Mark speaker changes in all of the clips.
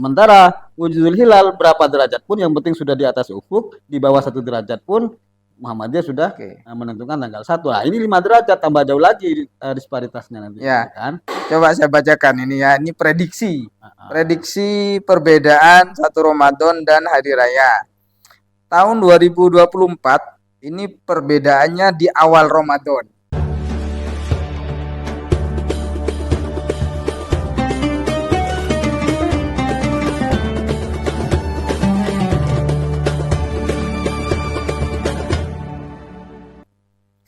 Speaker 1: Sementara wujudul hilal berapa derajat pun yang penting sudah di atas ufuk, di bawah 1 derajat pun Muhammadiyah sudah menentukan tanggal 1. Nah, ini 5 derajat tambah jauh lagi disparitasnya nanti
Speaker 2: Ya.
Speaker 1: kan.
Speaker 2: Coba saya bacakan ini ya. Ini prediksi. Prediksi perbedaan 1 Ramadan dan hari raya. Tahun 2024 ini perbedaannya di awal Ramadan.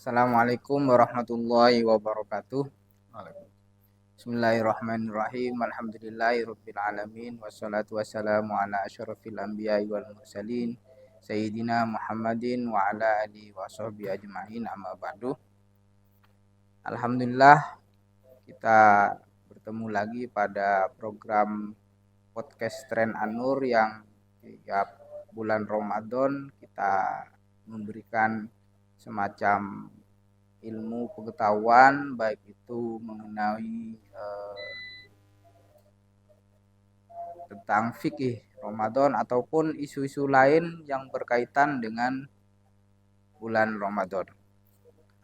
Speaker 2: Assalamualaikum warahmatullahi wabarakatuh. Bismillahirrahmanirrahim. Alhamdulillahirabbil alamin wassalatu wassalamu ala asyrafil anbiya'i wal mursalin sayyidina Muhammadin wa ala alihi washabbihi ajmain, amma ba'du. Alhamdulillah kita bertemu lagi pada program podcast Tren An-Nur yang tiap bulan Ramadan kita memberikan semacam ilmu pengetahuan, baik itu mengenai tentang fikih Ramadan ataupun isu-isu lain yang berkaitan dengan bulan Ramadan.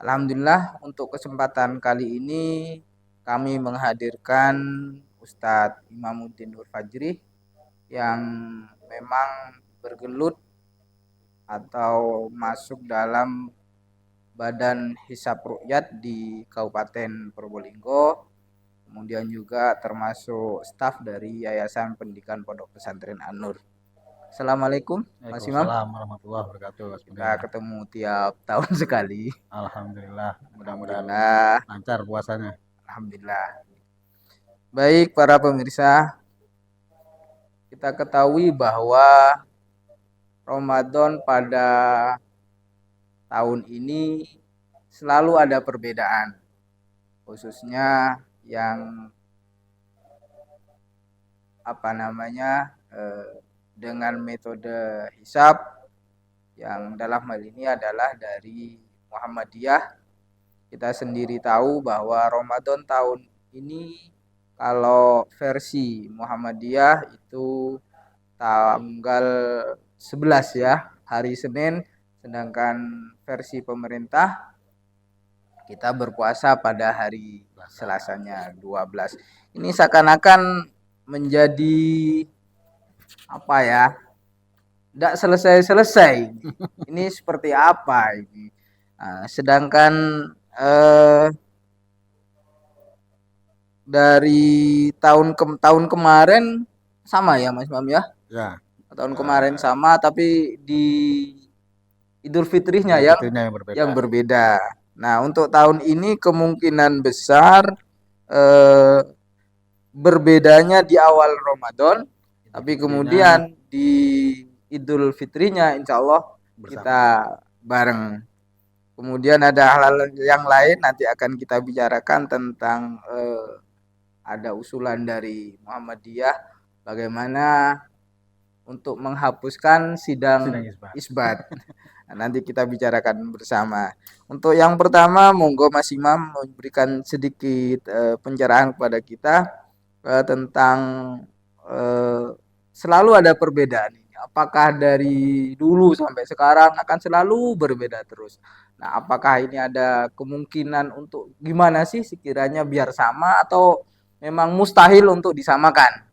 Speaker 2: Alhamdulillah untuk kesempatan kali ini kami menghadirkan Ustadz Imamuddin Nur Fajri yang memang bergelut atau masuk dalam Badan Hisab Ruqyat di Kabupaten Probolinggo, kemudian juga termasuk staf dari Yayasan Pendidikan Pondok Pesantren An-Nur. Assalamualaikum Mas Imam.
Speaker 1: Waalaikumsalam warahmatullahi wabarakatuh.
Speaker 2: Kita ketemu tiap tahun sekali.
Speaker 1: Alhamdulillah, mudah-mudahan lancar puasanya.
Speaker 2: Alhamdulillah. Baik para pemirsa, kita ketahui bahwa Ramadan pada tahun ini selalu ada perbedaan, khususnya yang dengan metode hisab yang dalam hal ini adalah dari Muhammadiyah. Kita sendiri tahu bahwa Ramadan tahun ini kalau versi Muhammadiyah itu tanggal 11 ya, hari Senin, sedangkan versi pemerintah kita berpuasa pada hari Selasanya 12. Ini seakan-akan menjadi tidak selesai-selesai. Ini seperti apa ini? Sedangkan dari tahun kemarin sama ya Mas Imam ya?
Speaker 1: Ya.
Speaker 2: Tahun kemarin sama, tapi di Idul Fitrinya yang berbeda. Nah, untuk tahun ini kemungkinan besar berbedanya di awal Ramadan, tapi kemudian di Idul Fitrinya insya Allah kita bareng. Kemudian ada hal-hal yang lain nanti akan kita bicarakan tentang ada usulan dari Muhammadiyah bagaimana untuk menghapuskan sidang isbat. Nah, nanti kita bicarakan bersama. Untuk yang pertama, monggo Mas Imam memberikan sedikit pencerahan kepada kita tentang selalu ada perbedaan ini. Apakah dari dulu sampai sekarang akan selalu berbeda terus? Nah, apakah ini ada kemungkinan untuk gimana sih sekiranya biar sama atau memang mustahil untuk disamakan?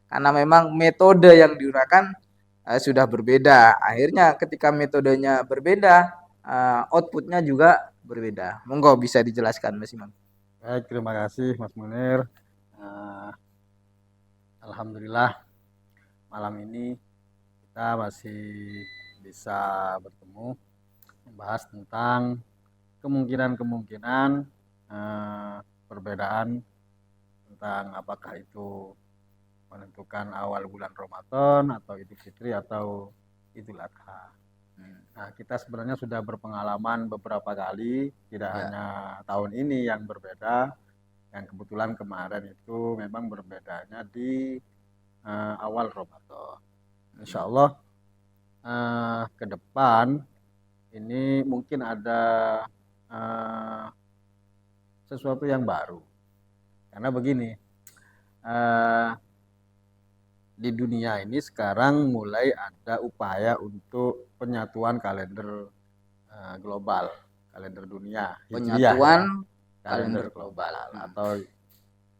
Speaker 2: Karena memang metode yang digunakan sudah berbeda. Akhirnya ketika metodenya berbeda, outputnya juga berbeda. Monggo bisa dijelaskan Mas Imam.
Speaker 1: Baik, terima kasih Mas Munir. Alhamdulillah malam ini kita masih bisa bertemu membahas tentang kemungkinan perbedaan tentang apakah itu menentukan awal bulan Ramadan atau Idul Fitri atau Idul Adha. Nah, kita sebenarnya sudah berpengalaman beberapa kali, tidak hanya tahun ini yang berbeda, yang kebetulan kemarin itu memang berbedanya di awal Ramadan. Insya Allah ke depan ini mungkin ada sesuatu yang baru. Karena begini, di dunia ini sekarang mulai ada upaya untuk penyatuan kalender global, kalender dunia, hijriah ya,
Speaker 2: Penyatuan
Speaker 1: kalender
Speaker 2: kalender
Speaker 1: global
Speaker 2: global.
Speaker 1: atau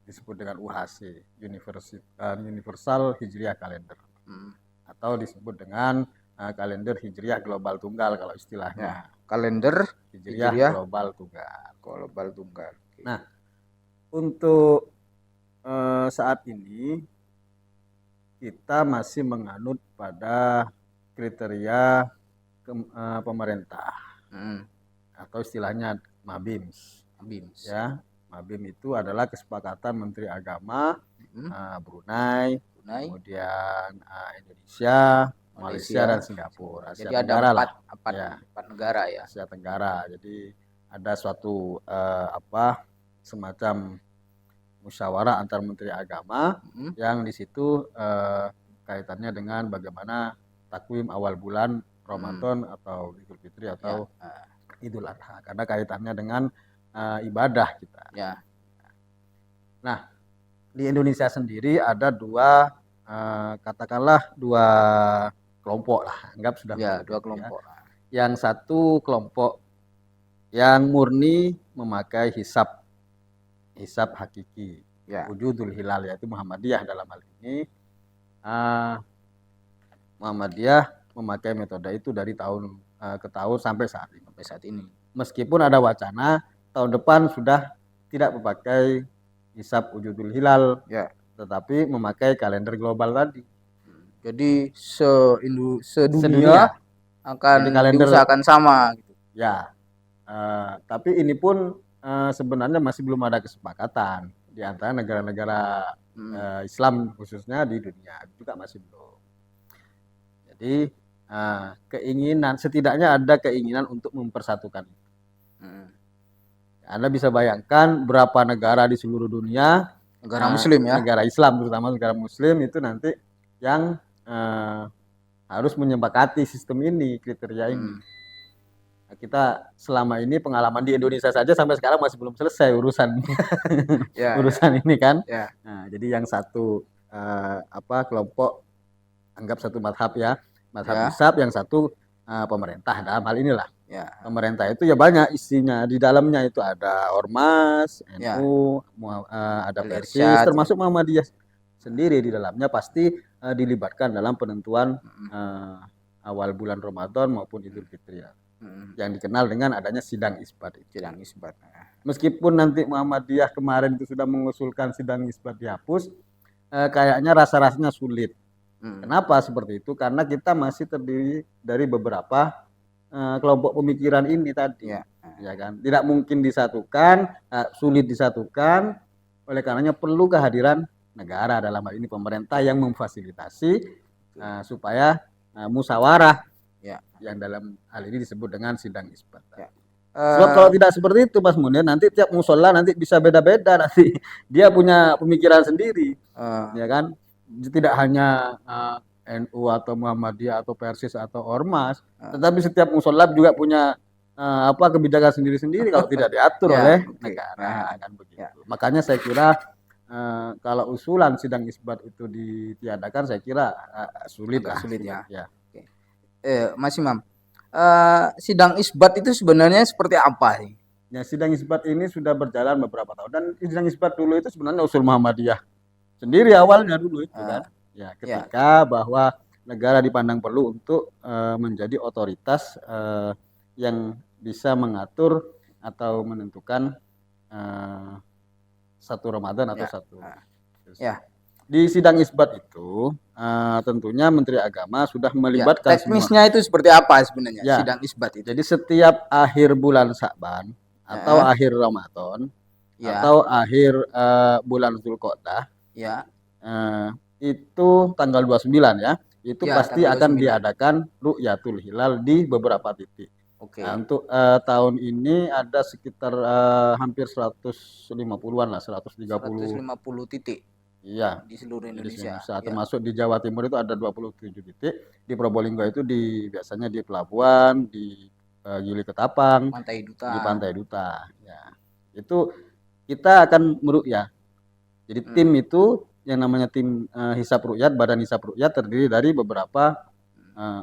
Speaker 1: disebut dengan UHC, Universal Hijriah Calendar, atau disebut dengan kalender hijriah global tunggal kalau istilahnya.
Speaker 2: Kalender
Speaker 1: Hijriah
Speaker 2: hijriah
Speaker 1: global tunggal.
Speaker 2: global tunggal. Oke.
Speaker 1: Nah, untuk saat ini kita masih menganut pada kriteria pemerintah atau istilahnya MABIMS.
Speaker 2: BIMS.
Speaker 1: Ya, MABIM itu adalah kesepakatan Menteri Agama Brunei,
Speaker 2: Brunei,
Speaker 1: kemudian Indonesia, Malaysia dan Singapura. Asia
Speaker 2: Jadi
Speaker 1: Tenggara
Speaker 2: ada
Speaker 1: lah.
Speaker 2: empat negara ya.
Speaker 1: Asia Tenggara. Jadi ada suatu semacam musyawarah antar Menteri Agama yang di situ kaitannya dengan bagaimana takwim awal bulan Ramadan atau Idul Fitri atau Idul Adha, karena kaitannya dengan ibadah kita.
Speaker 2: Ya.
Speaker 1: Nah, di Indonesia sendiri ada katakanlah dua kelompok lah, anggap sudah
Speaker 2: dua kelompok.
Speaker 1: Ya. Yang satu kelompok yang murni memakai hisab hakiki, wujudul hilal, yaitu Muhammadiyah dalam hal ini. Muhammadiyah memakai metode itu dari tahun ke tahun sampai saat ini. Meskipun ada wacana tahun depan sudah tidak memakai hisab wujudul hilal, tetapi memakai kalender global tadi.
Speaker 2: Jadi sedunia akan diusahakan sama gitu.
Speaker 1: Ya. Tapi ini pun sebenarnya masih belum ada kesepakatan di antara negara-negara Islam khususnya di dunia, juga masih belum. Jadi setidaknya ada keinginan untuk mempersatukan itu. Anda bisa bayangkan berapa negara di seluruh dunia,
Speaker 2: negara Muslim ya,
Speaker 1: negara Islam terutama negara Muslim itu nanti yang harus menyepakati sistem ini, kriteria ini. Kita selama ini pengalaman di Indonesia saja sampai sekarang masih belum selesai urusan ini kan. Nah, jadi yang satu kelompok anggap satu madhab ya, madhab hisab, yang satu pemerintah dalam hal inilah. Pemerintah itu ya banyak isinya, di dalamnya itu ada Ormas, NU, ada Persis, termasuk Muhammadiyah sendiri di dalamnya pasti dilibatkan dalam penentuan awal bulan Ramadan maupun Idul Fitri ya. Yang dikenal dengan adanya sidang isbat. Meskipun nanti Muhammadiyah kemarin itu sudah mengusulkan sidang isbat dihapus, kayaknya rasanya sulit. Kenapa seperti itu? Karena kita masih terdiri dari beberapa kelompok pemikiran ini tadi, ya kan? Tidak mungkin disatukan, sulit disatukan. Oleh karenanya perlu kehadiran negara, dalam hal ini pemerintah, yang memfasilitasi supaya musyawarah yang dalam hal ini disebut dengan sidang isbat. Sebab kalau tidak seperti itu Mas Munir, nanti tiap musola nanti bisa beda-beda, nanti dia punya pemikiran sendiri, ya kan? Tidak hanya NU atau Muhammadiyah atau Persis atau Ormas, tetapi setiap musola juga punya kebijakan sendiri-sendiri kalau tidak diatur oleh negara, kan begitu. Makanya saya kira kalau usulan sidang isbat itu ditiadakan, saya kira sulit ya.
Speaker 2: Mas Imam, sidang isbat itu sebenarnya seperti apa sih?
Speaker 1: Ya, sidang isbat ini sudah berjalan beberapa tahun, dan sidang isbat dulu itu sebenarnya usul Muhammadiyah sendiri awalnya dulu itu kan. Ya, ketika bahwa negara dipandang perlu untuk menjadi otoritas yang bisa mengatur atau menentukan satu Ramadan atau satu. Di sidang isbat itu tentunya Menteri Agama sudah melibatkan
Speaker 2: teknisnya semua. Itu seperti apa sebenarnya sidang isbat itu?
Speaker 1: Jadi setiap akhir bulan Sya'ban atau akhir Ramadan atau akhir bulan Dzulqa'dah itu tanggal 29 ya, itu pasti akan diadakan ru'yatul hilal di beberapa titik. Nah, untuk tahun ini ada sekitar hampir 150-an lah, 130
Speaker 2: titik.
Speaker 1: Iya,
Speaker 2: di seluruh Indonesia.
Speaker 1: Termasuk di Jawa Timur itu ada 27 titik, di Probolinggo itu biasanya di pelabuhan, di Gili Ketapang, di Pantai Duta. Ya, itu kita akan meruqyah. Jadi tim itu yang namanya tim hisab rukyat, badan hisab rukyat terdiri dari beberapa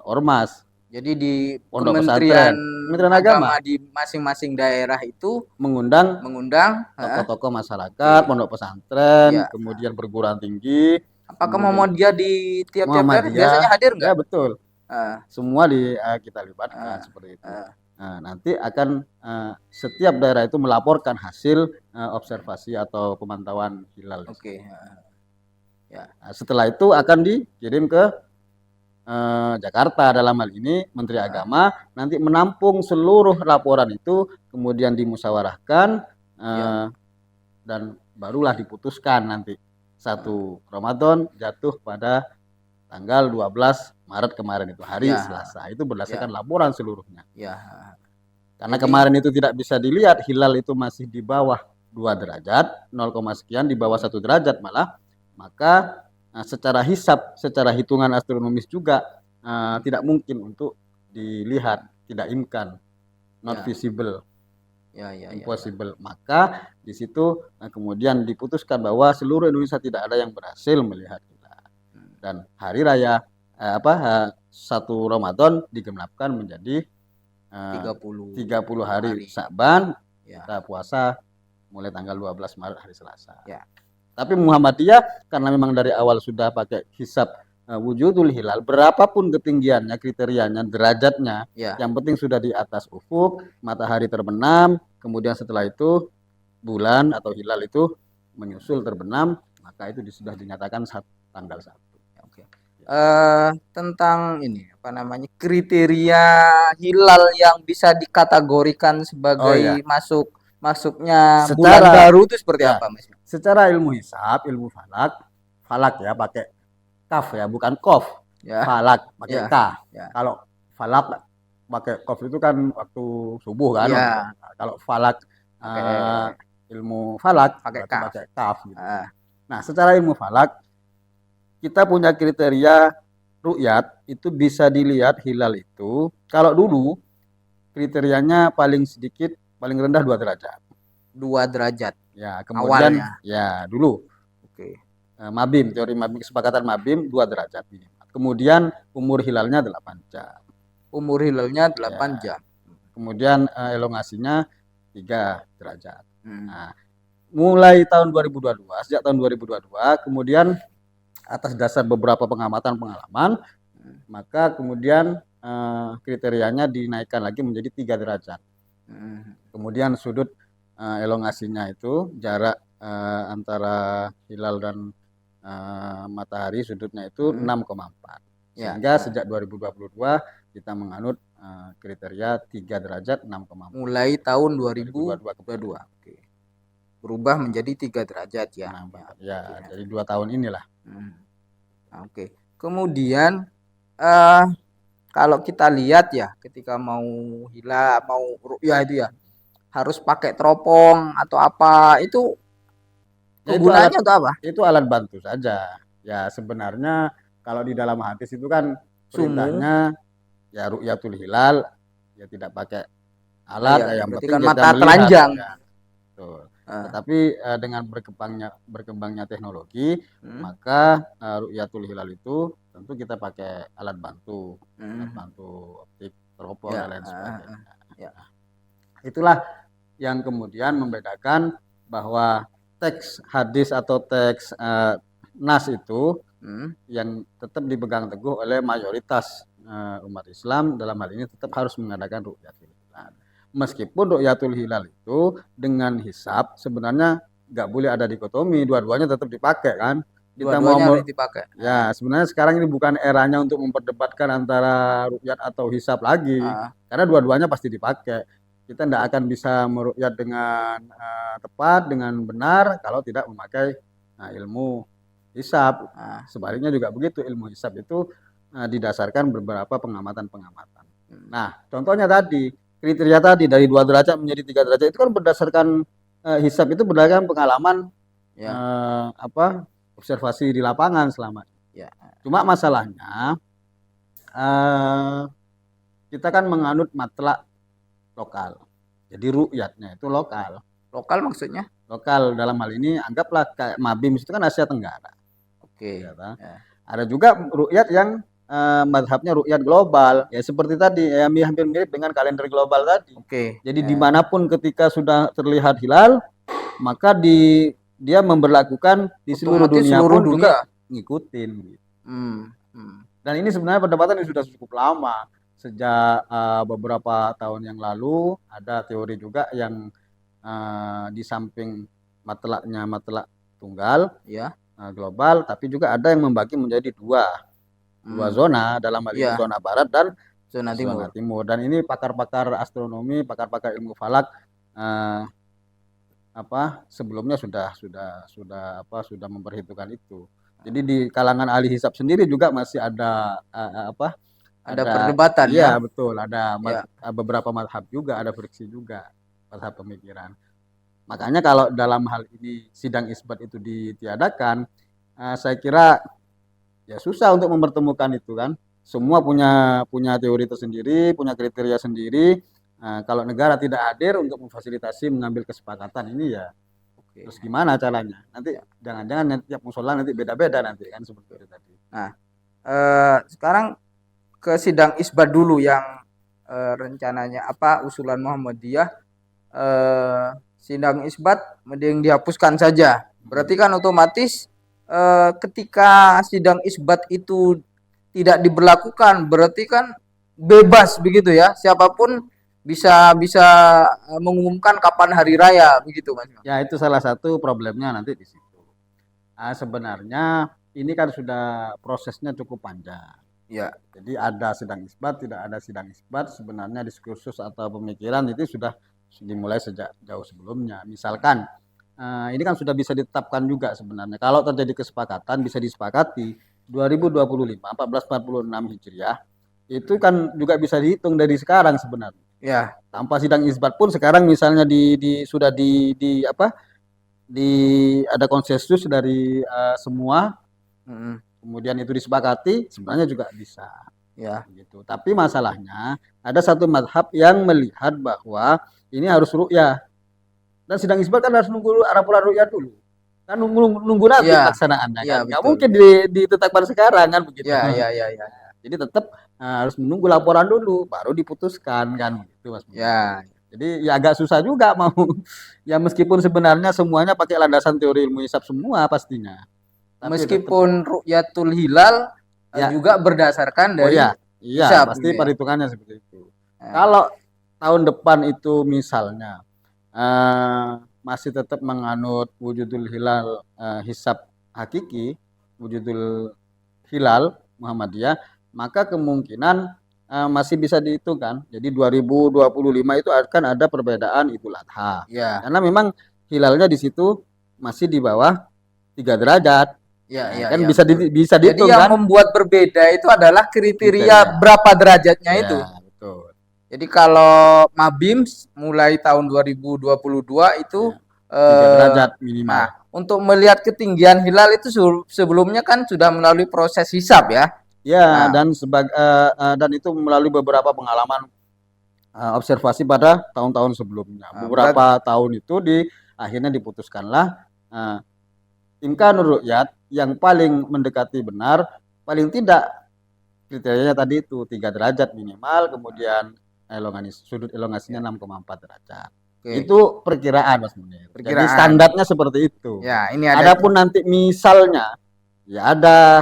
Speaker 1: ormas.
Speaker 2: Jadi di
Speaker 1: Pondok
Speaker 2: Kementerian
Speaker 1: Kementerian
Speaker 2: Agama
Speaker 1: Agama
Speaker 2: di masing-masing daerah itu
Speaker 1: mengundang
Speaker 2: mengundang
Speaker 1: tokoh-tokoh masyarakat, pondok pesantren,
Speaker 2: ya.
Speaker 1: kemudian perguruan tinggi,
Speaker 2: Apakah
Speaker 1: kemudian
Speaker 2: Muhammadiyah di tiap-tiap daerah
Speaker 1: Muhammadiyah,
Speaker 2: biasanya hadir
Speaker 1: ya
Speaker 2: nggak?
Speaker 1: betul. Semua kita libatkan seperti itu. Nah, nanti akan setiap daerah itu melaporkan hasil observasi atau pemantauan hilal.
Speaker 2: Oke.
Speaker 1: Ya. Nah, setelah itu akan dikirim ke Jakarta, dalam hal ini Menteri Agama nanti menampung seluruh laporan itu, kemudian dimusyawarahkan dan barulah diputuskan nanti 1 Ramadan jatuh pada tanggal 12 Maret kemarin itu, hari Selasa. Itu berdasarkan laporan seluruhnya. Karena kemarin itu tidak bisa dilihat, hilal itu masih di bawah 2 derajat, 0, sekian, di bawah 1 derajat malah, maka secara hisab, secara hitungan astronomis juga tidak mungkin untuk dilihat, tidak imkan, not visible, impossible. Maka di situ kemudian diputuskan bahwa seluruh Indonesia tidak ada yang berhasil melihat hilal. Dan hari raya 1 Ramadan digenapkan menjadi 30 hari Sya'ban, kita puasa mulai tanggal 12 Maret hari Selasa. Tapi Muhammadiyah karena memang dari awal sudah pakai hisab wujudul hilal, berapapun ketinggiannya, kriterianya, derajatnya, yang penting sudah di atas ufuk, matahari terbenam, kemudian setelah itu bulan atau hilal itu menyusul terbenam, maka itu sudah dinyatakan tanggal 1.
Speaker 2: Tentang ini kriteria hilal yang bisa dikategorikan sebagai masuknya bulan baru itu seperti apa, Mas?
Speaker 1: Secara ilmu hisab, ilmu falak ya pakai kaf ya, bukan kof. Falak pakai k. Kalau falak pakai kof itu kan waktu subuh kan. Kalau falak ilmu falak pakai kaf gitu. Nah, secara ilmu falak kita punya kriteria ru'yat itu bisa dilihat hilal itu. Kalau dulu kriterianya paling sedikit, paling rendah 2 derajat.
Speaker 2: 2 derajat.
Speaker 1: Ya, kemudian
Speaker 2: awalnya.
Speaker 1: Dulu. Mabim, teori Mabim, kesepakatan Mabim 2 derajat. Kemudian umur hilalnya 8 jam.
Speaker 2: Umur hilalnya 8 jam.
Speaker 1: Kemudian elongasinya 3 derajat. Nah, mulai tahun 2022, sejak tahun 2022, kemudian atas dasar beberapa pengalaman, maka kemudian kriterianya dinaikkan lagi menjadi 3 derajat. Kemudian sudut elongasinya itu jarak antara hilal dan matahari sudutnya itu 6,4. Sehingga sejak 2022 kita menganut kriteria 3 derajat 6,4.
Speaker 2: Mulai tahun 2022. Berubah menjadi 3 derajat ya.
Speaker 1: Jadi 2 tahun inilah.
Speaker 2: Kemudian kalau kita lihat ya, ketika mau hilal, mau ru'yah itu ya, harus pakai teropong atau apa, itu gunanya untuk apa?
Speaker 1: Itu alat bantu saja. Ya sebenarnya kalau di dalam hadis itu kan perintahnya ya ru'yatul hilal, ya tidak pakai alat, yang penting
Speaker 2: kan
Speaker 1: kita
Speaker 2: mata
Speaker 1: melihat,
Speaker 2: telanjang.
Speaker 1: Tetapi dengan berkembangnya teknologi, maka ru'yatul hilal itu tentu kita pakai alat bantu, optik, teropong dan lain sebagainya. Itulah yang kemudian membedakan bahwa teks hadis atau teks nas itu yang tetap dipegang teguh oleh mayoritas umat Islam dalam hal ini tetap harus mengadakan ru'yatul hilal. Meskipun ru'yatul hilal itu dengan hisab sebenarnya nggak boleh ada dikotomi, dua-duanya tetap dipakai kan.
Speaker 2: Kita mau dipakai.
Speaker 1: Ya, sebenarnya sekarang ini bukan eranya untuk memperdebatkan antara ru'yat atau hisab lagi. Karena dua-duanya pasti dipakai. Kita tidak akan bisa meru'yat dengan tepat, dengan benar kalau tidak memakai ilmu hisab. Sebaliknya juga begitu, ilmu hisab itu didasarkan beberapa pengamatan-pengamatan. Nah, contohnya tadi, kriteria tadi dari 2 derajat menjadi 3 derajat itu kan berdasarkan hisab, itu berdasarkan pengalaman observasi di lapangan selama ini. Cuma masalahnya kita kan menganut matlak lokal. Jadi ru'yatnya itu lokal.
Speaker 2: Lokal maksudnya?
Speaker 1: Lokal dalam hal ini anggaplah kayak Mabim itu kan Asia Tenggara.
Speaker 2: Oke.
Speaker 1: Ya, ta?
Speaker 2: Ya.
Speaker 1: Ada juga ru'yat yang mazhabnya ru'yat global, ya seperti tadi, ya hampir mirip dengan kalender global tadi.
Speaker 2: Oke.
Speaker 1: Jadi
Speaker 2: Ya.
Speaker 1: dimanapun ketika sudah terlihat hilal, maka dia memberlakukan di seluruh
Speaker 2: Otomatis
Speaker 1: dunia
Speaker 2: seluruh
Speaker 1: pun
Speaker 2: dunia.
Speaker 1: juga ngikutin. Gitu.
Speaker 2: Hmm. Hmm.
Speaker 1: Dan ini sebenarnya perdebatan yang sudah cukup lama. Sejak beberapa tahun yang lalu ada teori juga yang di samping matlak tunggal
Speaker 2: Ya.
Speaker 1: global, tapi juga ada yang membagi menjadi dua zona, dalam hal ini
Speaker 2: Ya.
Speaker 1: zona barat dan
Speaker 2: Zona timur.
Speaker 1: Dan ini pakar-pakar astronomi, pakar-pakar ilmu falak sebelumnya sudah memperhitungkan itu. Jadi di kalangan ahli hisab sendiri juga masih ada
Speaker 2: Ada perdebatan
Speaker 1: iya,
Speaker 2: ya.
Speaker 1: betul, ada
Speaker 2: Ya.
Speaker 1: beberapa mazhab juga, ada friksi juga mazhab pemikiran. Makanya kalau dalam hal ini sidang isbat itu ditiadakan, saya kira ya susah untuk mempertemukan itu kan. Semua punya teori tersendiri, punya kriteria sendiri. Kalau negara tidak hadir untuk memfasilitasi mengambil kesepakatan ini ya,
Speaker 2: Oke.
Speaker 1: terus gimana caranya? Nanti jangan-jangan nanti tiap musola nanti beda-beda nanti kan seperti itu tadi.
Speaker 2: Nah, sekarang ke sidang isbat dulu yang rencananya usulan Muhammadiyah, sidang isbat mending dihapuskan saja. Berarti kan otomatis ketika sidang isbat itu tidak diberlakukan, berarti kan bebas begitu ya, siapapun bisa mengumumkan kapan hari raya begitu, Mas.
Speaker 1: Ya, itu salah satu problemnya nanti di situ. Sebenarnya ini kan sudah prosesnya cukup panjang.
Speaker 2: Ya.
Speaker 1: Jadi ada sidang isbat, tidak ada sidang isbat, sebenarnya diskursus atau pemikiran itu sudah dimulai sejak jauh sebelumnya. Misalkan ini kan sudah bisa ditetapkan juga sebenarnya. Kalau terjadi kesepakatan bisa disepakati 2025 1446 Hijriah itu kan juga bisa dihitung dari sekarang sebenarnya.
Speaker 2: Ya.
Speaker 1: Tanpa sidang isbat pun sekarang misalnya sudah ada konsensus dari semua. Kemudian itu disepakati, sebenarnya juga bisa.
Speaker 2: Ya.
Speaker 1: Gitu. Tapi masalahnya ada satu mazhab yang melihat bahwa ini harus ru'yah. Dan sidang isbat kan harus nunggu laporan ru'yah dulu. Kan nunggu nanti pelaksanaannya kan. Nggak mungkin ditetapkan sekarang kan begitu.
Speaker 2: Ya.
Speaker 1: Jadi tetap harus menunggu laporan dulu baru diputuskan kan begitu Mas.
Speaker 2: Ya.
Speaker 1: Jadi ya agak susah juga mau. Ya meskipun sebenarnya semuanya pakai landasan teori ilmu hisab semua pastinya.
Speaker 2: Tapi meskipun ru'yatul hilal juga berdasarkan dari
Speaker 1: hisab, pasti perhitungannya seperti itu. Kalau tahun depan itu misalnya masih tetap menganut wujudul hilal hisab hakiki, wujudul hilal Muhammadiyah, maka kemungkinan masih bisa dihitung kan. Jadi 2025 itu akan ada perbedaan Idul Adha.
Speaker 2: Ya.
Speaker 1: Karena memang hilalnya di situ masih di bawah 3 derajat. Kan bisa dihitung.
Speaker 2: Jadi yang membuat berbeda itu adalah kriteria berapa derajatnya itu.
Speaker 1: Betul.
Speaker 2: Jadi kalau Mabims mulai tahun 2022 itu
Speaker 1: 3 derajat minimal.
Speaker 2: Nah, untuk melihat ketinggian hilal itu sebelumnya kan sudah melalui proses hisab ya.
Speaker 1: Ya, dan itu melalui beberapa pengalaman observasi pada tahun-tahun sebelumnya. Beberapa tahun itu akhirnya diputuskanlah imkanur ru'yat yang paling mendekati benar, paling tidak kriterianya tadi itu 3 derajat minimal, kemudian sudut elongasinya 6,4 derajat. Itu perkiraan Mas Munir. Jadi standarnya seperti itu.
Speaker 2: Ya, ini
Speaker 1: adapun nanti misalnya ya ada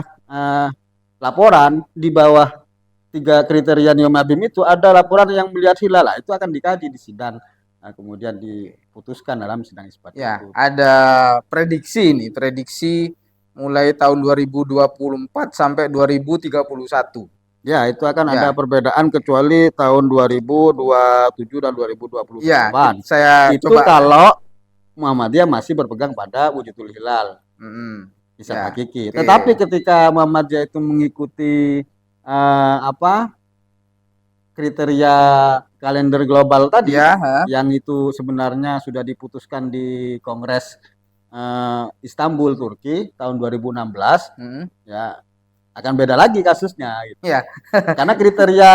Speaker 1: laporan di bawah 3 kriteria Niomabim itu ada laporan yang melihat hilal, itu akan dikaji di sidang. Kemudian diputuskan dalam sidang isbat.
Speaker 2: Ya, ada prediksi mulai tahun 2024 sampai 2031.
Speaker 1: Ya, itu akan ada perbedaan kecuali tahun 2027 dan 2028.
Speaker 2: Ya,
Speaker 1: itu kalau Muhammadiyah masih berpegang pada wujudul hilal. Hisab hakiki. Tetapi ketika Muhammadiyah itu mengikuti kriteria kalender global tadi yang itu sebenarnya sudah diputuskan di Kongres Istanbul Turki tahun 2016 ya akan beda lagi kasusnya gitu. Karena kriteria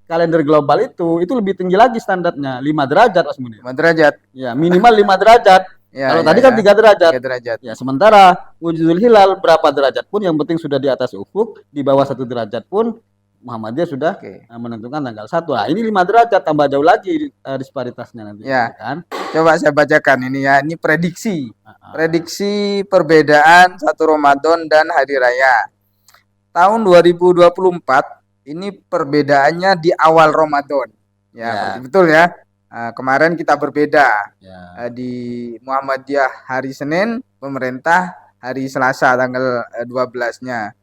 Speaker 1: kalender global itu lebih tinggi lagi standarnya 5 derajat Mas Munir.
Speaker 2: 5 derajat.
Speaker 1: Ya, minimal 5 derajat.
Speaker 2: Ya,
Speaker 1: Kalau
Speaker 2: ya,
Speaker 1: tadi kan
Speaker 2: ya.
Speaker 1: 3 derajat.
Speaker 2: 3 derajat.
Speaker 1: Ya, sementara wujudul hilal berapa derajat pun yang penting sudah di atas ufuk, di bawah 1 derajat pun Muhammadiyah sudah
Speaker 2: Oke.
Speaker 1: menentukan tanggal 1. Nah, ini 5 derajat tambah jauh lagi disparitasnya nanti
Speaker 2: Ya.
Speaker 1: kan.
Speaker 2: Coba saya bacakan ini ya. Ini prediksi.
Speaker 1: Heeh.
Speaker 2: Prediksi perbedaan 1 Ramadan dan hari raya. Tahun 2024 ini perbedaannya di awal Ramadan. Ya,
Speaker 1: Ya.
Speaker 2: betul ya. Kemarin kita berbeda.
Speaker 1: Ya.
Speaker 2: Di Muhammadiyah hari Senin, pemerintah hari Selasa tanggal 12-nya.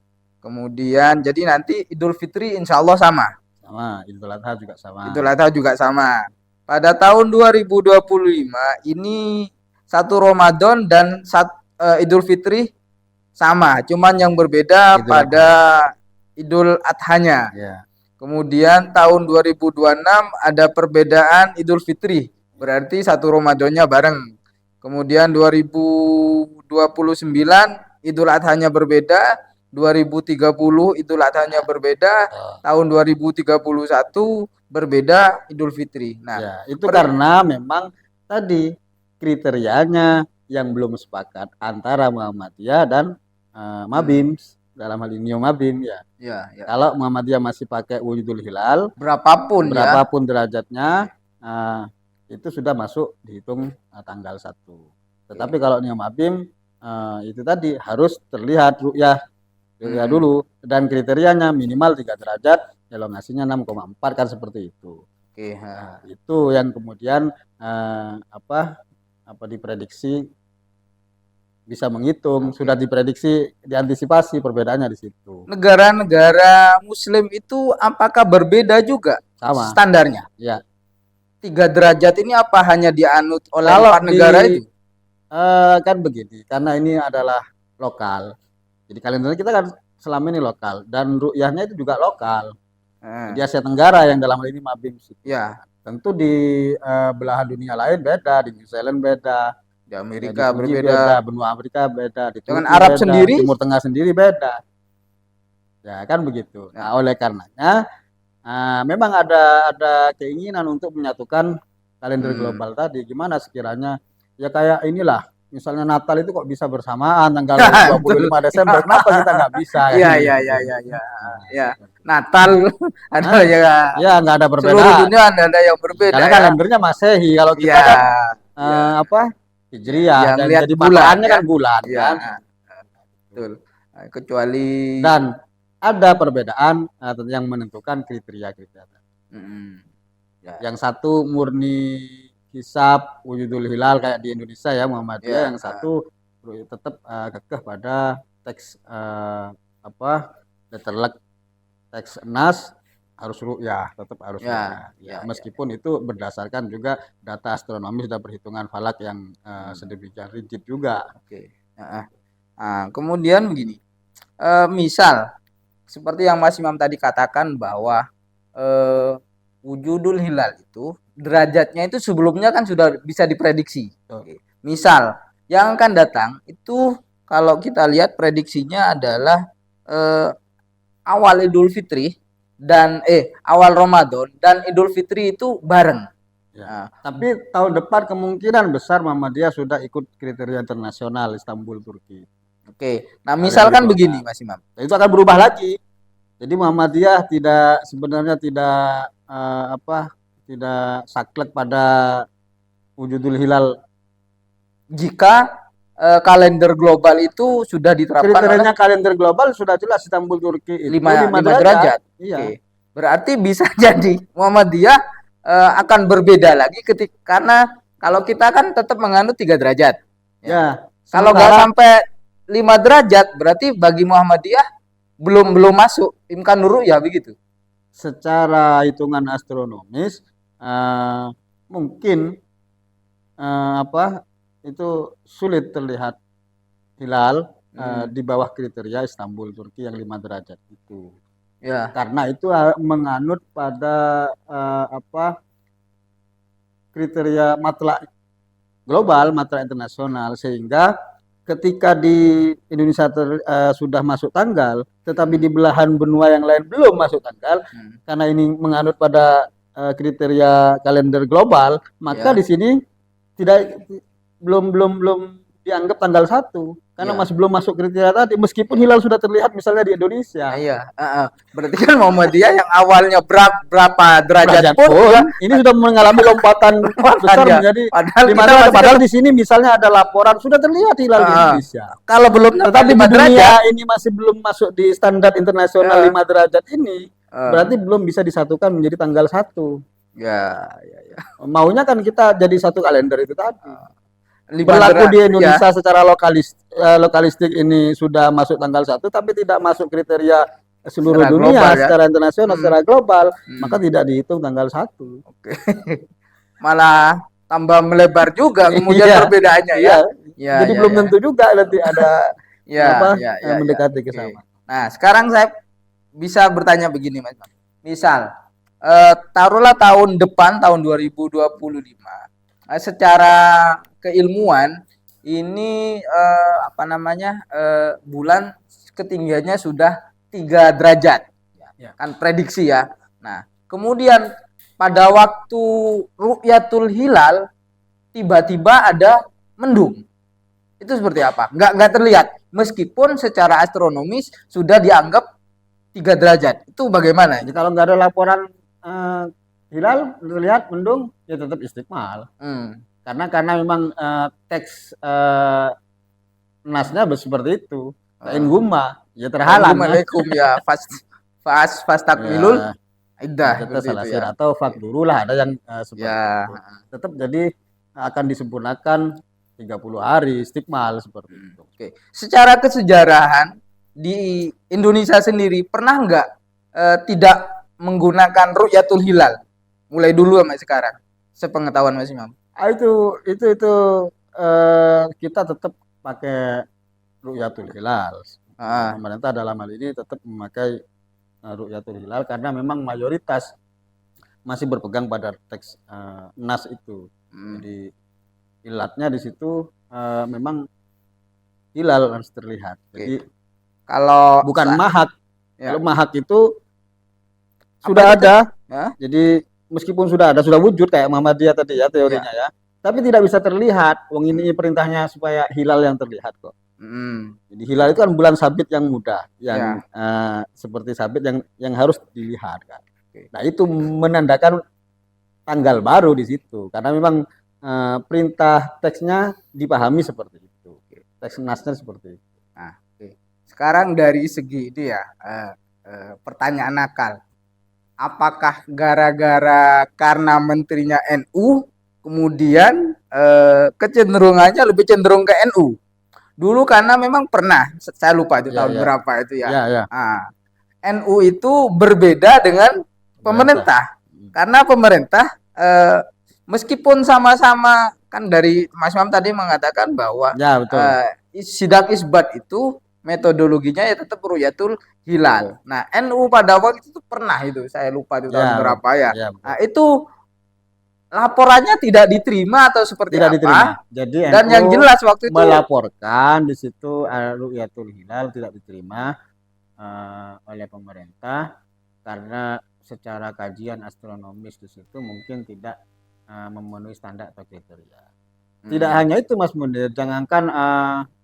Speaker 2: Kemudian jadi nanti Idul Fitri insya Allah sama.
Speaker 1: Sama, Idul Adha juga sama.
Speaker 2: Idul Adha juga sama. Pada tahun 2025 ini 1 Ramadan dan Idul Fitri sama, cuman yang berbeda
Speaker 1: Idul
Speaker 2: pada Idul Adhanya.
Speaker 1: Ya.
Speaker 2: Kemudian tahun 2026 ada perbedaan Idul Fitri, berarti 1 Ramadannya bareng. Kemudian 2029 Idul Adhanya berbeda, 2030 Idul Adhanya berbeda, tahun 2031 berbeda Idul Fitri. Nah,
Speaker 1: ya, itu karena memang tadi kriterianya yang belum sepakat antara Muhammadiyah dan Mabims, dalam hal ini Mabim ya.
Speaker 2: Ya.
Speaker 1: Kalau Muhammadiyah masih pakai wujudul hilal,
Speaker 2: berapapun
Speaker 1: derajatnya, itu sudah masuk dihitung tanggal 1. Tetapi kalau Niyom Mabim itu tadi harus terlihat ru'yah dulu, dan kriterianya minimal 3 derajat, elongasinya 6,4 kan seperti itu.
Speaker 2: Oke.
Speaker 1: Nah, itu yang kemudian diprediksi bisa menghitung, sudah diprediksi, diantisipasi perbedaannya di situ.
Speaker 2: Negara-negara Muslim itu apakah berbeda juga
Speaker 1: Sama
Speaker 2: standarnya?
Speaker 1: Ya.
Speaker 2: 3 derajat ini apa hanya dianut oleh 4 negara itu?
Speaker 1: Kan begini, karena ini adalah lokal. Jadi kalendernya kita kan selama ini lokal, dan ru'yahnya itu juga lokal. Di Asia Tenggara yang dalam hal ini Mabim.
Speaker 2: Ya.
Speaker 1: Tentu di belahan dunia lain beda, di New Zealand beda,
Speaker 2: di Amerika
Speaker 1: di
Speaker 2: berbeda,
Speaker 1: benua Afrika beda, di
Speaker 2: dengan
Speaker 1: Turki
Speaker 2: Arab
Speaker 1: beda,
Speaker 2: sendiri,
Speaker 1: Timur Tengah sendiri beda. Ya kan begitu. Nah, oleh karenanya memang ada keinginan untuk menyatukan kalender global tadi. Gimana sekiranya ya kayak inilah, misalnya Natal itu kok bisa bersamaan tanggal 25 Desember, kenapa kita nggak bisa?
Speaker 2: Ya. Natal ada
Speaker 1: ya nggak ada perbedaan.
Speaker 2: Seluruh dunia ada yang berbeda.
Speaker 1: Karena kalendernya Masehi, kalau kita kan Hijriah,
Speaker 2: yang
Speaker 1: dan
Speaker 2: lihat
Speaker 1: jadi
Speaker 2: bulannya
Speaker 1: kan bulan kan.
Speaker 2: Betul. Kecuali
Speaker 1: dan ada perbedaan yang menentukan kriteria. Yang satu murni hisab wujudul hilal kayak di Indonesia ya Muhammadiyah, yang satu tetap kekeh pada teks letterlek, teks nas harus ru'yah, tetap harus ru'yah. Meskipun itu berdasarkan juga data astronomis dan perhitungan falak yang sedemikian rigid juga.
Speaker 2: Oke. Kemudian begini, misal seperti yang Mas Imam tadi katakan bahwa wujudul hilal itu derajatnya itu sebelumnya kan sudah bisa diprediksi. Misal yang akan datang itu kalau kita lihat prediksinya adalah awal Idul Fitri dan awal Ramadan dan Idul Fitri itu bareng.
Speaker 1: Tapi tahun depan kemungkinan besar Muhammadiyah sudah ikut kriteria internasional Istanbul Turki.
Speaker 2: Oke. Nah, misalkan begini Mas Imam.
Speaker 1: Itu akan berubah lagi. Jadi Muhammadiyah sebenarnya tidak saklek pada wujudul hilal
Speaker 2: jika kalender global itu sudah diterapkan.
Speaker 1: Kriterianya kalender global sudah jelas, Istanbul Turki itu
Speaker 2: 5 derajat. Iya. Oke. Berarti bisa jadi Muhammadiyah akan berbeda lagi karena kalau kita kan tetap menganut 3 derajat.
Speaker 1: Ya.
Speaker 2: Kalau nggak sampai 5 derajat berarti bagi Muhammadiyah belum masuk imkanur ya begitu.
Speaker 1: Secara hitungan astronomis mungkin itu sulit terlihat hilal di bawah kriteria Istanbul Turki yang 5 derajat itu. Ya. Karena itu menganut pada kriteria matla global, matla internasional, sehingga ketika di Indonesia sudah masuk tanggal, tetapi di belahan benua yang lain belum masuk tanggal, karena ini menganut pada kriteria kalender global, maka di sini tidak belum dianggap tanggal 1 karena
Speaker 2: Iya.
Speaker 1: masih belum masuk kriteria tadi meskipun hilal sudah terlihat misalnya di Indonesia.
Speaker 2: Nah, iya, berarti kan Muhammadiyah yang awalnya berapa derajat
Speaker 1: Derajat
Speaker 2: pun
Speaker 1: pun
Speaker 2: juga
Speaker 1: ini sudah mengalami lompatan besar
Speaker 2: ya.
Speaker 1: menjadi
Speaker 2: Padahal
Speaker 1: 5
Speaker 2: kita
Speaker 1: derajat.
Speaker 2: masih
Speaker 1: Padahal di sini misalnya ada laporan sudah terlihat hilal di Indonesia.
Speaker 2: kalau belum
Speaker 1: Tetapi di
Speaker 2: 5
Speaker 1: dunia
Speaker 2: derajat,
Speaker 1: ini masih belum masuk di standar internasional
Speaker 2: eh,
Speaker 1: 5 derajat ini.
Speaker 2: eh,
Speaker 1: Berarti belum bisa disatukan menjadi tanggal 1.
Speaker 2: ya, ya.
Speaker 1: Maunya kan kita jadi satu kalender itu tadi.
Speaker 2: 5
Speaker 1: Berlaku di
Speaker 2: derajat,
Speaker 1: Indonesia secara lokalistik ini sudah masuk tanggal 1 tapi tidak masuk kriteria seluruh
Speaker 2: Secara
Speaker 1: dunia
Speaker 2: global, ya.
Speaker 1: secara internasional, secara global, maka
Speaker 2: Hmm.
Speaker 1: tidak dihitung tanggal 1.
Speaker 2: Oke. Malah tambah melebar juga kemudian
Speaker 1: Iya,
Speaker 2: perbedaannya ya.
Speaker 1: iya.
Speaker 2: Ya,
Speaker 1: Jadi
Speaker 2: ya,
Speaker 1: belum
Speaker 2: ya.
Speaker 1: tentu juga nanti ada
Speaker 2: Ya, ya, ya,
Speaker 1: mendekati
Speaker 2: ya.
Speaker 1: ke
Speaker 2: Oke.
Speaker 1: sana.
Speaker 2: Nah, sekarang saya bisa bertanya begini, Mas. Misal, taruhlah tahun depan, tahun 2025, secara keilmuan ini bulan ketinggiannya sudah 3 derajat,
Speaker 1: Ya.
Speaker 2: kan prediksi ya. Nah, kemudian pada waktu ru'yatul hilal tiba-tiba ada mendung. Itu seperti apa? Nggak terlihat. Meskipun secara astronomis sudah dianggap 3 derajat. Itu bagaimana?
Speaker 1: Jadi kalau nggak ada laporan hilal terlihat mendung ya tetap istiqmal. Karena memang teks nasnya seperti itu. Kain gumma ya terhalang.
Speaker 2: Assalamualaikum ya fas takmilul iddah
Speaker 1: Kita
Speaker 2: seperti
Speaker 1: salah
Speaker 2: itu ya.
Speaker 1: atau fakduru lah ada yang seperti
Speaker 2: Ya.
Speaker 1: itu. Tetap jadi akan disempurnakan 30 hari istiqmal seperti itu.
Speaker 2: Oke. Secara kesejarahan di Indonesia sendiri pernah nggak tidak menggunakan ru'yatul hilal? Mulai dulu sampai sekarang. Sepengetahuan Mas Imam.
Speaker 1: Itu kita tetap pakai ru'yatul hilal. Pemerintah dalam hal ini tetap memakai ru'yatul hilal karena memang mayoritas masih berpegang pada teks nas itu. Jadi ilatnya di situ memang hilal harus terlihat. Jadi
Speaker 2: kalau
Speaker 1: bukan mahak.
Speaker 2: Ya.
Speaker 1: Kalau mahak itu sudah ada.
Speaker 2: Ya?
Speaker 1: Jadi meskipun sudah ada, sudah wujud kayak Muhammadiyah tadi ya teorinya ya. Tapi tidak bisa terlihat. Wong ini perintahnya supaya hilal yang terlihat kok. Jadi hilal itu kan bulan sabit yang mudah, yang seperti sabit yang harus dilihat kan. Nah itu menandakan tanggal baru di situ karena memang perintah teksnya dipahami seperti itu. Teks nasnya seperti itu.
Speaker 2: Nah, sekarang dari segi itu ya pertanyaan nakal. Apakah gara-gara karena menterinya NU kemudian kecenderungannya lebih cenderung ke NU? Dulu karena memang pernah, saya lupa itu tahun berapa itu ya. NU itu berbeda dengan pemerintah. Karena pemerintah meskipun sama-sama kan dari Mas Imam tadi mengatakan bahwa sidang isbat itu metodologinya ya tetap ru'yatul hilal. Nah, NU pada waktu itu pernah itu, saya lupa itu tahun berapa ya. Nah, itu laporannya tidak diterima atau seperti
Speaker 1: tidak
Speaker 2: apa?
Speaker 1: Diterima. Jadi
Speaker 2: dan
Speaker 1: NU
Speaker 2: yang jelas waktu itu
Speaker 1: melaporkan di situ ru'yatul hilal tidak diterima oleh pemerintah karena secara kajian astronomis di situ mungkin tidak memenuhi standar atau kriteria. Tidak hanya itu Mas Mundir, jangankan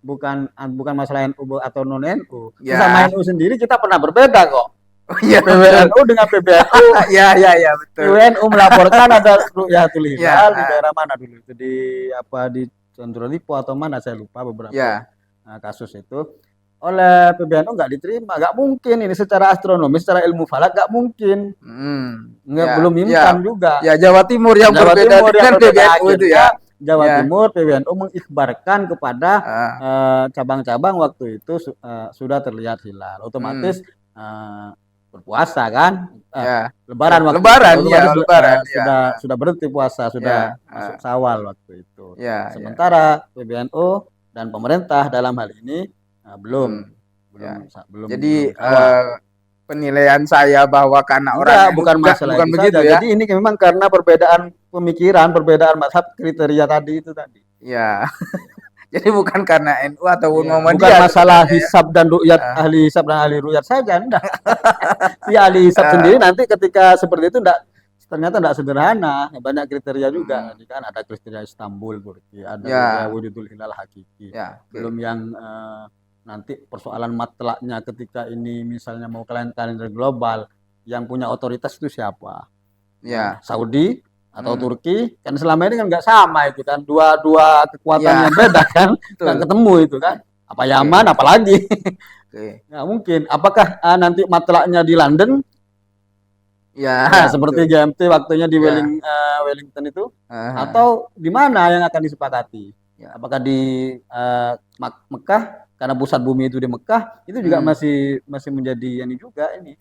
Speaker 1: bukan masalah NU atau non NU, sama NU sendiri kita pernah berbeda kok. PBNU dengan PBNU.
Speaker 2: Ya betul.
Speaker 1: PBNU melaporkan ada ru'yatul hilal di daerah mana dulu itu di Condrolipo atau mana saya lupa beberapa kasus itu. Oleh PBNU nggak diterima, nggak mungkin ini secara astronomis, secara ilmu falak nggak mungkin, belum imkan juga.
Speaker 2: Ya Jawa Timur yang berbeda dengan PBNU itu ya.
Speaker 1: Jawa Timur PBNU mengikhbarkan kepada cabang-cabang waktu itu sudah terlihat hilal, otomatis berpuasa kan, Lebaran sudah berhenti puasa, sudah masuk Syawal waktu itu. Sementara PBNU dan pemerintah dalam hal ini belum.
Speaker 2: Jadi penilaian saya bahwa karena orang
Speaker 1: bukan masalah
Speaker 2: bukan begitu
Speaker 1: saja.
Speaker 2: ya.
Speaker 1: Jadi ini memang karena perbedaan pemikiran, perbedaan mazhab, kriteria tadi itu tadi.
Speaker 2: Ya. Jadi bukan karena NU ataupun Muhammadiyah.
Speaker 1: Bukan masalah hisab dan ru'yat, ahli hisab dan ahli ru'yat saja, enggak. Si ahli hisab sendiri nanti ketika seperti itu enggak ternyata tidak sederhana, banyak kriteria juga. Tadi kan ada kriteria Istanbul, Turki, ada kriteria wujudul hilal hakiki. Belum yang nanti persoalan matlaknya ketika ini misalnya mau kalender global, yang punya otoritas itu siapa? Saudi atau Turki, kan selama ini kan nggak sama itu kan, dua kekuatan yang beda kan, nggak ketemu itu kan. Apa Yaman, apalagi nggak mungkin. Apakah nanti matlaknya di London? Ya, seperti GMT waktunya di Wellington itu, atau di mana yang akan disepakati? Apakah di Mekah, karena pusat bumi itu di Mekah, itu juga masih menjadi ini juga ini.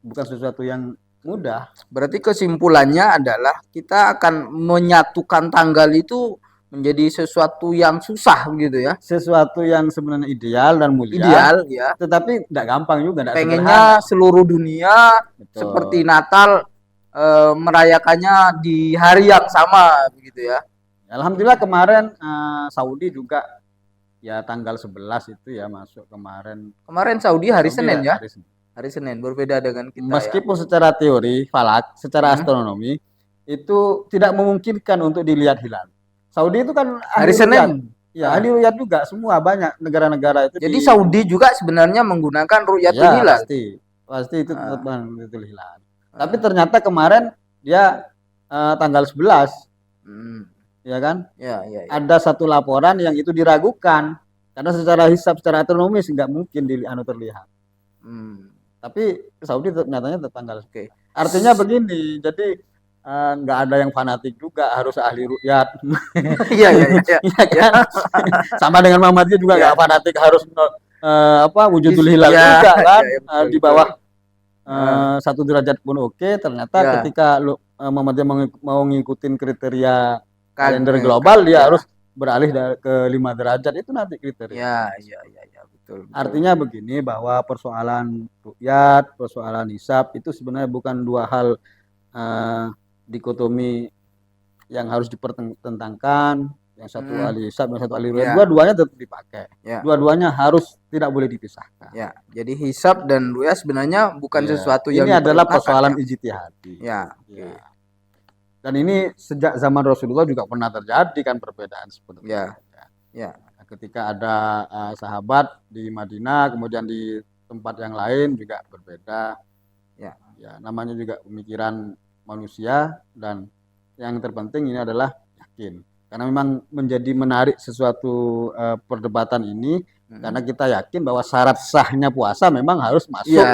Speaker 1: Bukan sesuatu yang mudah.
Speaker 2: Berarti kesimpulannya adalah kita akan menyatukan tanggal itu menjadi sesuatu yang susah gitu ya.
Speaker 1: Sesuatu yang sebenarnya ideal dan mulia.
Speaker 2: Ideal ya.
Speaker 1: Tetapi tidak gampang juga.
Speaker 2: Pengennya seluruh dunia seperti Natal merayakannya di hari yang sama begitu ya.
Speaker 1: Alhamdulillah kemarin Saudi juga ya tanggal 11 itu ya masuk kemarin.
Speaker 2: Kemarin Saudi hari Senin ya. Hari Senin, berbeda dengan kita.
Speaker 1: Meskipun secara teori falak, secara astronomi itu tidak memungkinkan untuk dilihat hilal. Saudi itu kan
Speaker 2: hari Senin.
Speaker 1: Ya, ahli ru'yat juga, semua banyak negara-negara itu.
Speaker 2: Jadi Saudi juga sebenarnya menggunakan ru'yatul hilal.
Speaker 1: Pasti itu tetap ru'yatul hilal. Tapi ternyata kemarin dia tanggal 11. Ya kan? Ya. Ada satu laporan yang itu diragukan karena secara hisab, secara astronomis nggak mungkin terlihat. Tapi Saudi nyatanya tanggal. Artinya begini, jadi nggak ada yang fanatik juga harus ahli ru'yat.
Speaker 2: Iya
Speaker 1: kan? Sama dengan Muhammadiyah juga nggak fanatik harus wujudul hilal juga kan. Di bawah 1 derajat pun oke. Ternyata ketika Muhammadiyah mau ngikutin kriteria kalender global, dia harus beralih ke 5 derajat, itu nanti kriteria.
Speaker 2: Iya, betul.
Speaker 1: Artinya begini, bahwa persoalan ru'yat, persoalan hisab itu sebenarnya bukan dua hal dikotomi yang harus dipertentangkan, yang satu ahli hisab, yang satu ahli ru'yat. Dua-duanya tetap dipakai. Dua-duanya harus tidak boleh dipisahkan.
Speaker 2: Jadi hisab dan ru'yat sebenarnya bukan sesuatu yang
Speaker 1: ini adalah persoalan ijtihadi. Dan ini sejak zaman Rasulullah juga pernah terjadi kan perbedaan seperti itu. Ketika ada sahabat di Madinah, kemudian di tempat yang lain juga berbeda. Ya, namanya juga pemikiran manusia, dan yang terpenting ini adalah yakin. Karena memang menjadi menarik sesuatu perdebatan ini karena kita yakin bahwa syarat sahnya puasa memang harus masuk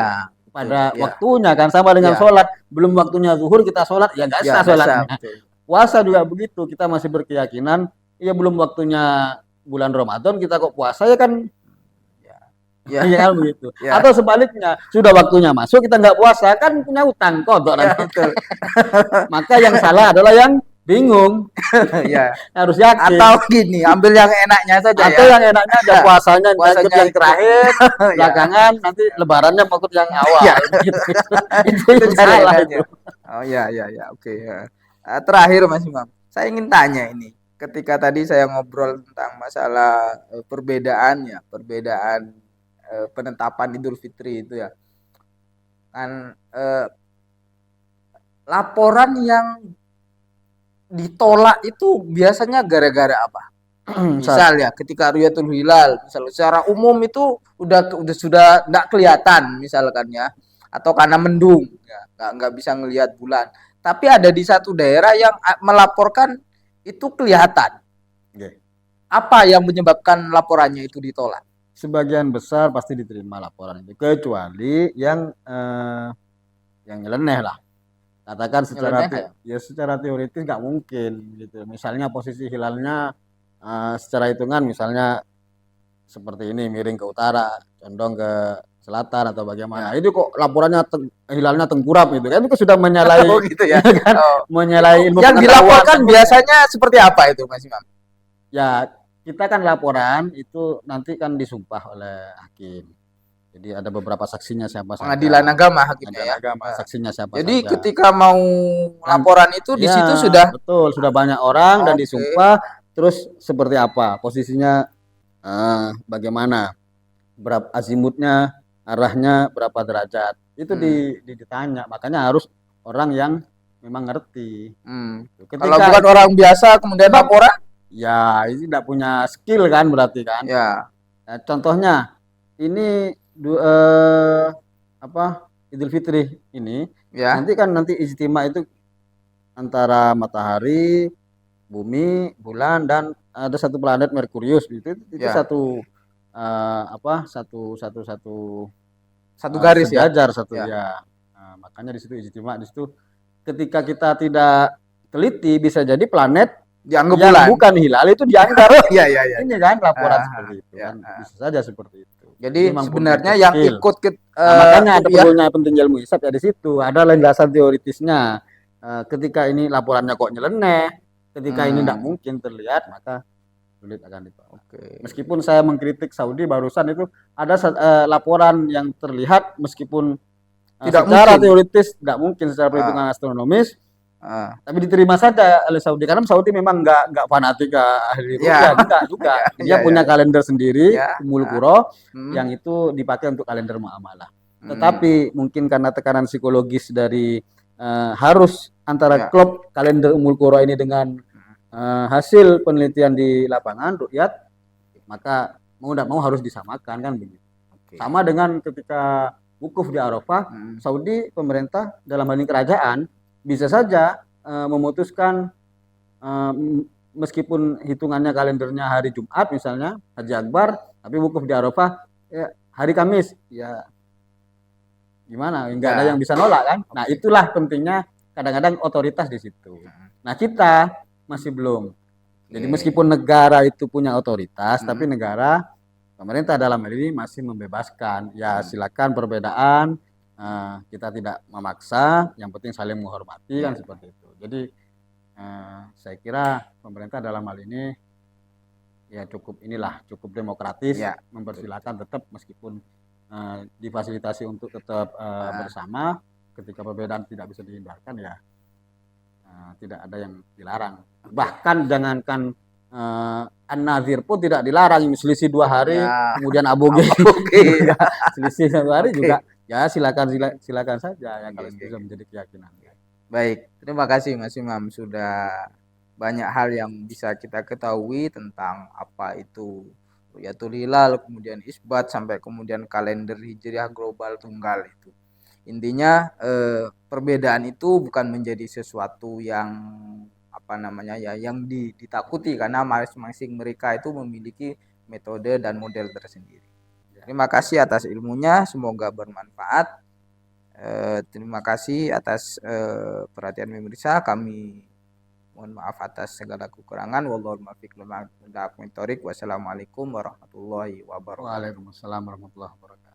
Speaker 1: pada waktunya kan, sama dengan sholat. Belum waktunya zuhur kita sholat, ya nggak sah sholatnya. Puasa juga begitu, kita masih berkeyakinan ya belum waktunya bulan Ramadan kita kok puasa, ya kan ya begitu. Atau sebaliknya, sudah waktunya masuk kita nggak puasa, kan punya utang kodok. Maka yang salah adalah yang bingung. Harus yakin.
Speaker 2: Atau gini, ambil yang enaknya saja.
Speaker 1: Atau yang enaknya aja puasanya yang terakhir, belakangan nanti lebarannya mau yang awal. Itu yang salah itu.
Speaker 2: Oh ya, oke. Terakhir Mas Imam, saya ingin tanya ini. Ketika tadi saya ngobrol tentang masalah perbedaan penetapan Idul Fitri itu ya. Kan laporan yang ditolak itu biasanya gara-gara apa? Misal ya ketika Ru'yatul Hilal, misal secara umum itu sudah enggak kelihatan misalkan ya, atau karena mendung ya, enggak bisa ngelihat bulan. Tapi ada di satu daerah yang melaporkan itu kelihatan. Apa yang menyebabkan laporannya itu ditolak?
Speaker 1: Sebagian besar pasti diterima laporan itu, kecuali yang nyeleneh lah. Katakan secara teoritis nggak mungkin gitu. Misalnya posisi hilalnya secara hitungan misalnya seperti ini, miring ke utara, condong ke selatan atau bagaimana. Itu kok laporannya hilalnya tengkurap gitu kan, itu sudah menyalahi
Speaker 2: gitu ya.
Speaker 1: Kan? Menyalahi ilmu
Speaker 2: yang dilaporkan biasanya seperti apa itu Mas Imam?
Speaker 1: Ya, kita kan laporan itu nanti kan disumpah oleh hakim. Jadi ada beberapa saksinya siapa saja.
Speaker 2: Pengadilan agama hakimnya ya.
Speaker 1: Saksinya siapa
Speaker 2: Jadi
Speaker 1: saja.
Speaker 2: ketika mau laporan itu di situ sudah
Speaker 1: sudah banyak orang dan disumpah, terus seperti apa posisinya, bagaimana, berapa azimutnya, arahnya berapa derajat. Itu ditanya. Makanya harus orang yang memang ngerti.
Speaker 2: Kalau bukan orang biasa kemudian laporan,
Speaker 1: ya ini tidak punya skill kan berarti kan.
Speaker 2: ya,
Speaker 1: Nah, contohnya ini Idul Fitri ini
Speaker 2: ya,
Speaker 1: nanti ijtima itu antara matahari, bumi, bulan, dan ada satu planet Merkurius itu
Speaker 2: ya.
Speaker 1: satu
Speaker 2: Satu garis ya.
Speaker 1: sejajar satu
Speaker 2: Ya.
Speaker 1: ya. Nah, makanya di situ ijtima, di situ ketika kita tidak teliti bisa jadi planet
Speaker 2: Dianggap
Speaker 1: yang
Speaker 2: bulan.
Speaker 1: bukan hilal itu dianggap
Speaker 2: Iya.
Speaker 1: ini kan laporan seperti itu kan bisa saja seperti itu.
Speaker 2: Jadi
Speaker 1: memang
Speaker 2: sebenarnya
Speaker 1: punya
Speaker 2: yang
Speaker 1: skill.
Speaker 2: ikut
Speaker 1: makanya ada perlunya penting ilmu hisab ya di situ. Ada landasan teoritisnya. Ketika ini laporannya kok nyeleneh, ketika ini tidak mungkin terlihat, maka sulit akan ditolak. Meskipun saya mengkritik Saudi barusan itu ada laporan yang terlihat meskipun
Speaker 2: tidak
Speaker 1: secara
Speaker 2: mungkin.
Speaker 1: teoritis tidak mungkin secara perhitungan astronomis, tapi diterima saja oleh Saudi karena Saudi memang nggak fanatik ahli ruqyah juga. Dia punya kalender sendiri, Ummul Qura, yang itu dipakai untuk kalender muamalah. Tetapi mungkin karena tekanan psikologis dari harus antara klub kalender Ummul Qura ini dengan hasil penelitian di lapangan ruqyat, maka mau tidak mau harus disamakan kan begitu. Sama dengan ketika wukuf di Arafah, Saudi pemerintah dalam hal ini kerajaan bisa saja memutuskan meskipun hitungannya kalendernya hari Jumat misalnya Haji Akbar, tapi wukuf di Arafah hari Kamis, ya gimana? Enggak ada yang bisa nolak kan? Nah itulah pentingnya kadang-kadang otoritas di situ. Nah kita masih belum. Jadi meskipun negara itu punya otoritas, tapi pemerintah dalam hal ini masih membebaskan. Ya silakan perbedaan, kita tidak memaksa, yang penting saling menghormati kan seperti itu. Jadi saya kira pemerintah dalam hal ini ya cukup demokratis, mempersilahkan tetap meskipun difasilitasi untuk tetap bersama, ketika perbedaan tidak bisa dihindarkan ya tidak ada yang dilarang. Bahkan jangankan An-Nazir pun tidak dilarang, selisih 2 hari, kemudian aboge, selisih 1 hari juga, ya silakan saja yang kalau bisa menjadi keyakinan.
Speaker 2: Baik, terima kasih Mas Imam, sudah banyak hal yang bisa kita ketahui tentang apa itu Ru'yatul Hilal, kemudian isbat sampai kemudian kalender Hijriah global tunggal itu. Intinya perbedaan itu bukan menjadi sesuatu yang yang ditakuti karena masing-masing mereka itu memiliki metode dan model tersendiri. Terima kasih atas ilmunya, semoga bermanfaat. Terima kasih atas perhatian pemirsa. Kami mohon maaf atas segala kekurangan. Wallahul muwaffiq lima aqwamit thoriq. Wassalamualaikum warahmatullahi wabarakatuh.
Speaker 1: Waalaikumsalam warahmatullahi wabarakatuh.